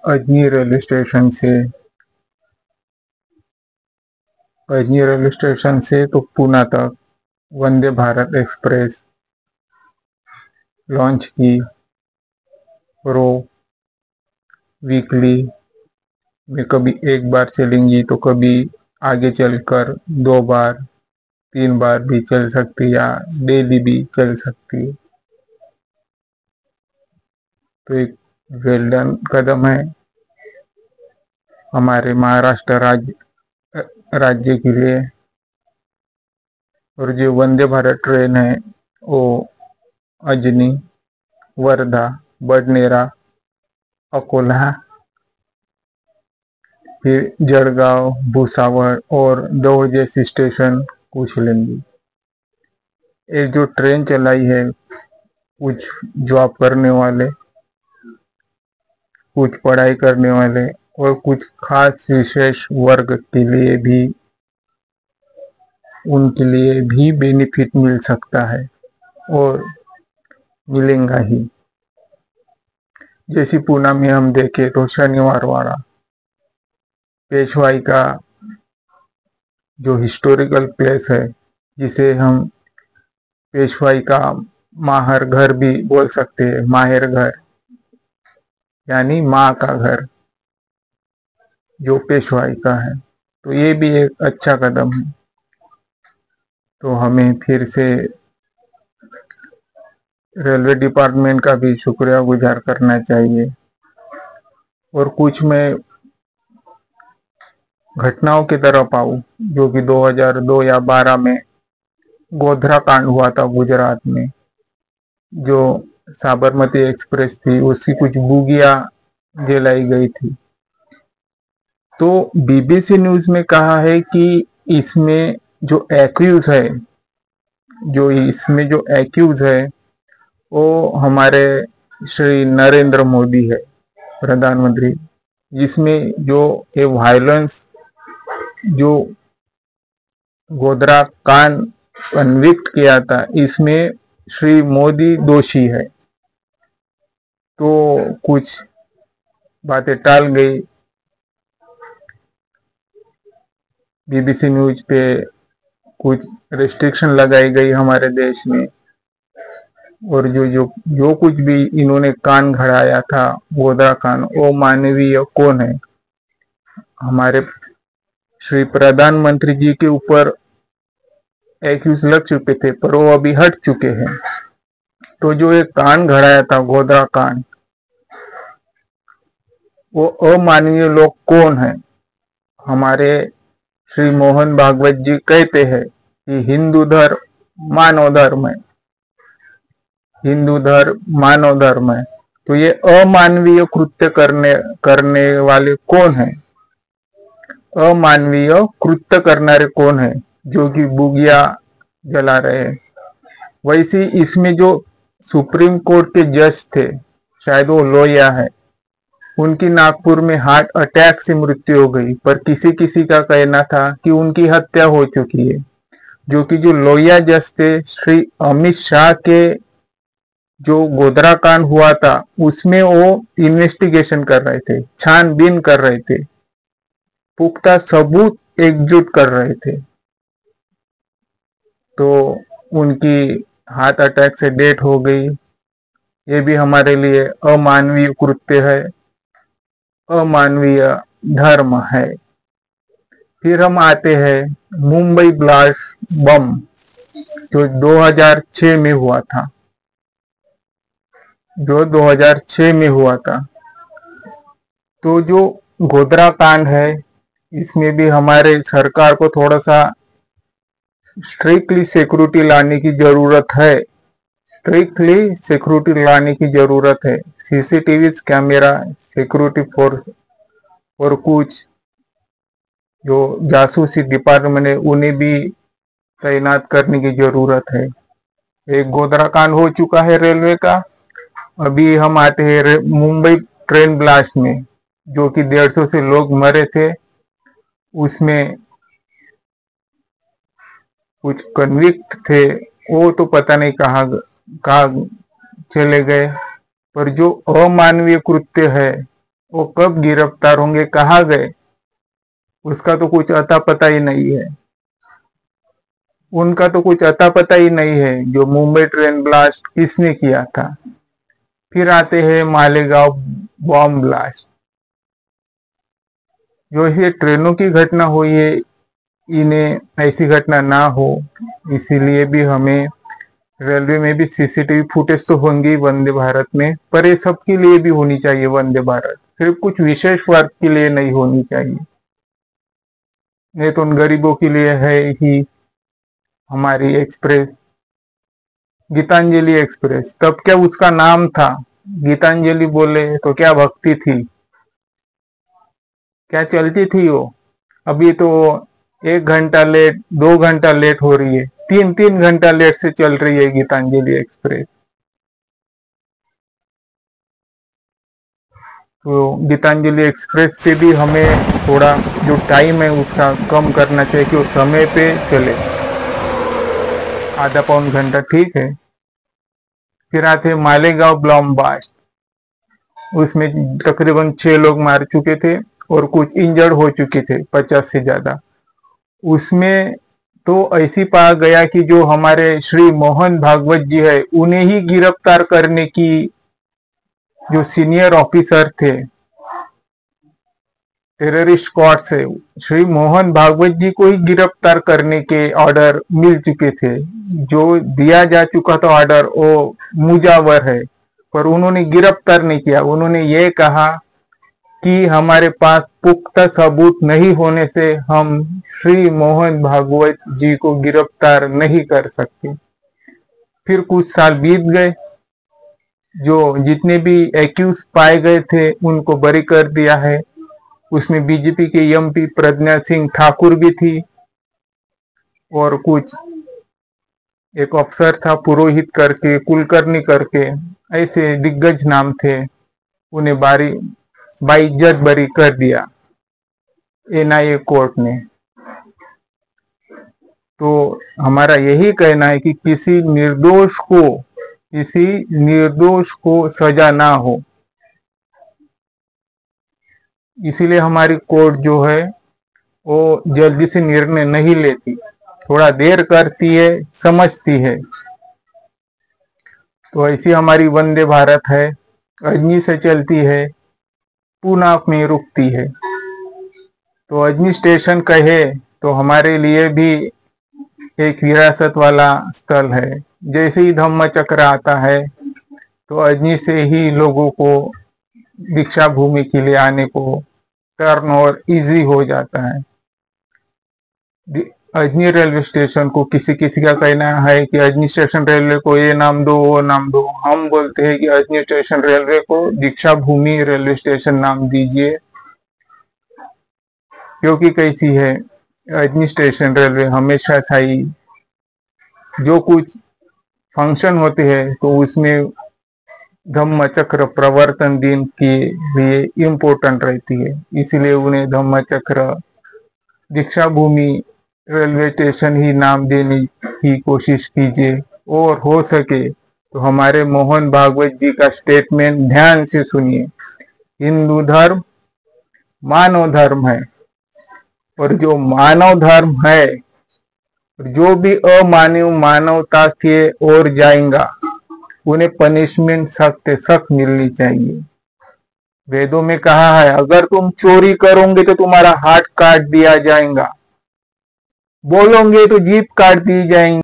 Ajni railway station से तो पूना तक वंदे भारत एक्सप्रेस लॉन्च की और वो वीकली में कभी एक बार चलेंगी तो कभी आगे चलकर 2 बार 3 बार भी चल सकती या डेली भी चल सकती है। तो एक वेल डन कदम है हमारे महाराष्ट्र राज्य के लिए। और जो वंदे भारत ट्रेन है वो अजनी, वर्धा, बडनेरा, अकोला, फिर जळगांव, भुसावळ और दौड़ जैसे स्टेशन को चलेंगी। ये जो ट्रेन चलाई है कुछ जॉब करने वाले, कुछ पढ़ाई करने वाले और कुछ खास विशेष वर्ग के लिए भी, उनके लिए भी बेनिफिट मिल सकता है और मिलेगा ही। जैसे पूना में हम देखें तो शनिवार वाला पेशवाई का जो हिस्टोरिकल प्लेस है, जिसे हम पेशवाई का माहर घर भी बोल सकते हैं, माहेर घर यानी माँ का घर जो पेशवाई का है। तो ये भी एक अच्छा कदम है। तो हमें फिर से रेलवे डिपार्टमेंट का भी शुक्रिया गुजार करना चाहिए। और कुछ मैं घटनाओं की तरफ आऊं जो कि 2002 या 12 में गोधरा कांड हुआ था गुजरात में। जो साबरमती एक्सप्रेस थी उसकी कुछ बोगियां जलाई गई थी। तो बीबीसी न्यूज में कहा है कि इसमें जो एक्यूज है वो हमारे श्री नरेंद्र मोदी है, प्रधानमंत्री, जिसमें जो ये वायलेंस जो गोधरा कांड कन्विक्ट किया था इसमें श्री मोदी दोषी है। तो कुछ बातें टाल गई, बीबीसी न्यूज पे कुछ रेस्ट्रिक्शन लगाई गई हमारे देश में। और जो कुछ भी इन्होंने कांड घड़ाया था गोधरा कांड, वो मानवीय कौन है? हमारे श्री प्रधानमंत्री जी के ऊपर एक्यूज लग चुके थे पर वो अभी हट चुके हैं। तो जो एक कांड घड़ाया था गोधरा कांड, वो अमानवीय लोग कौन है? हमारे श्री मोहन भागवत जी कहते हैं कि हिंदू धर्म मानव धर्म है, हिंदू धर्म मानव धर्म है। तो ये अमानवीय कृत्य करने वाले कौन है? अमानवीय कृत्य करनारे कौन है जो कि बुगिया जला रहे हैं? वैसे इसमें जो सुप्रीम कोर्ट के जज थे, शायद वो लोहिया है, उनकी नागपुर में हार्ट अटैक से मृत्यु हो गई। पर किसी का कहना था कि उनकी हत्या हो चुकी है। जो लोहिया जज थे, श्री अमित शाह के जो गोधरा कांड हुआ था उसमें वो इन्वेस्टिगेशन कर रहे थे, छानबीन कर रहे थे, पुख्ता सबूत एकजुट कर रहे थे। तो उनकी हार्ट अटैक से डेथ हो गई। ये भी हमारे लिए अमानवीय कृत्य है, अमानवीय धर्म है। फिर हम आते हैं मुंबई ब्लास्ट बम जो 2006 में हुआ था, तो जो गोधरा कांड है इसमें भी हमारे सरकार को थोड़ा सा स्ट्रिक्टली सिक्योरिटी लाने की जरूरत है। सीसीटीवी कैमरा, सिक्योरिटी फोर्स और कुछ जो जासूसी डिपार्टमेंट है उन्हें भी तैनात करने की जरूरत है। एक गोधरा कांड हो चुका है रेलवे का। अभी हम आते हैं मुंबई ट्रेन ब्लास्ट में जो कि 150 से लोग मरे थे। उसमें कुछ कन्विक्ट थे, वो तो पता नहीं कहाँ चले गए। पर जो अमानवीय कृत्य है वो कब गिरफ्तार होंगे, कहाँ गए, उसका तो कुछ अता पता ही नहीं है। उनका तो कुछ अता पता ही नहीं है। जो मुंबई ट्रेन ब्लास्ट किसने किया था। फिर आते हैं मालेगांव बॉम्ब ब्लास्ट। जो ये ट्रेनों की घटना हुई है, इन्हें ऐसी घटना ना हो, इसीलिए भी हमें रेलवे में भी सीसीटीवी फुटेज तो होंगी वंदे भारत में, पर ये सबके लिए भी होनी चाहिए वंदे भारत, सिर्फ कुछ विशेष वर्ग के लिए नहीं होनी चाहिए। नहीं तो उन गरीबों के लिए है ही हमारी एक्सप्रेस, गीतांजलि एक्सप्रेस। तब क्या उसका नाम था, गीतांजलि बोले तो क्या भक्ति थी, क्या चलती थी वो। अभी तो 1 घंटा लेट, 2 घंटा लेट हो रही है, 3-3 घंटा लेट से चल रही है गीतांजलि एक्सप्रेस। तो गीतांजलि एक्सप्रेस पे भी हमें थोड़ा जो टाइम है उसका कम करना चाहिए कि वो समय पे चले, आधा पौन घंटा ठीक है। फिर आते मालेगांव बॉम्ब ब्लास्ट। उसमें तकरीबन 6 लोग मार चुके थे और कुछ इंजर्ड हो चुके थे, 50 से ज्यादा। उसमें तो ऐसी पाया गया कि जो हमारे श्री मोहन भागवत जी है, उन्हें ही गिरफ्तार करने की जो सीनियर ऑफिसर थे टेररिस्ट स्क्वाड से, श्री मोहन भागवत जी को ही गिरफ्तार करने के ऑर्डर मिल चुके थे। जो दिया जा चुका था ऑर्डर वो मुजावर है, पर उन्होंने गिरफ्तार नहीं किया। उन्होंने ये कहा कि हमारे पास पुख्ता सबूत नहीं होने से हम श्री मोहन भागवत जी को गिरफ्तार नहीं कर सकते। फिर कुछ साल बीत गए, जो जितने भी एक्यूज पाए गए थे उनको बरी कर दिया है। उसमें बीजेपी के एमपी प्रज्ञा सिंह ठाकुर भी थी, और कुछ एक अफसर था पुरोहित करके, कुलकर्णी करके, ऐसे दिग्गज नाम थे। उन्हें बाइज्जत बरी कर दिया एनआईए कोर्ट ने। तो हमारा यही कहना है कि किसी निर्दोष को सजा ना हो, इसीलिए हमारी कोर्ट जो है वो जल्दी से निर्णय नहीं लेती, थोड़ा देर करती है, समझती है। तो ऐसी हमारी वंदे भारत है, अजनी से चलती है, पूना में रुकती है। तो अजनी स्टेशन कहे तो हमारे लिए भी एक विरासत वाला स्थल है। जैसे ही धम्म चक्र आता है तो अजनी से ही लोगों को दीक्षा भूमि के लिए आने को टर्न और इजी हो जाता है। अजनी रेलवे स्टेशन को किसी किसी का कहना है कि अजनी स्टेशन रेलवे को ये नाम दो वो नाम दो, हम बोलते हैं कि अजनी स्टेशन रेलवे को दीक्षा भूमि रेलवे स्टेशन नाम दीजिए। क्योंकि कैसी है अजनी स्टेशन रेलवे, हमेशा सही जो कुछ फंक्शन होते हैं तो उसमें धम्म चक्र प्रवर्तन दिन के लिए इम्पोर्टेंट रहती है, इसलिए उन्हें धम्म चक्र दीक्षा भूमि रेलवे स्टेशन ही नाम देने की कोशिश कीजिए। और हो सके तो हमारे मोहन भागवत जी का स्टेटमेंट ध्यान से सुनिए। हिंदू धर्म मानव धर्म है, और जो मानव धर्म है, जो भी अमानव मानवता के ओर जाएगा उन्हें पनिशमेंट सख्त सख्त मिलनी चाहिए। वेदों में कहा है अगर तुम चोरी करोगे तो तुम्हारा हाथ काट दिया जाएगा, बोलोगे तो जीभ काट दी जाएंगी।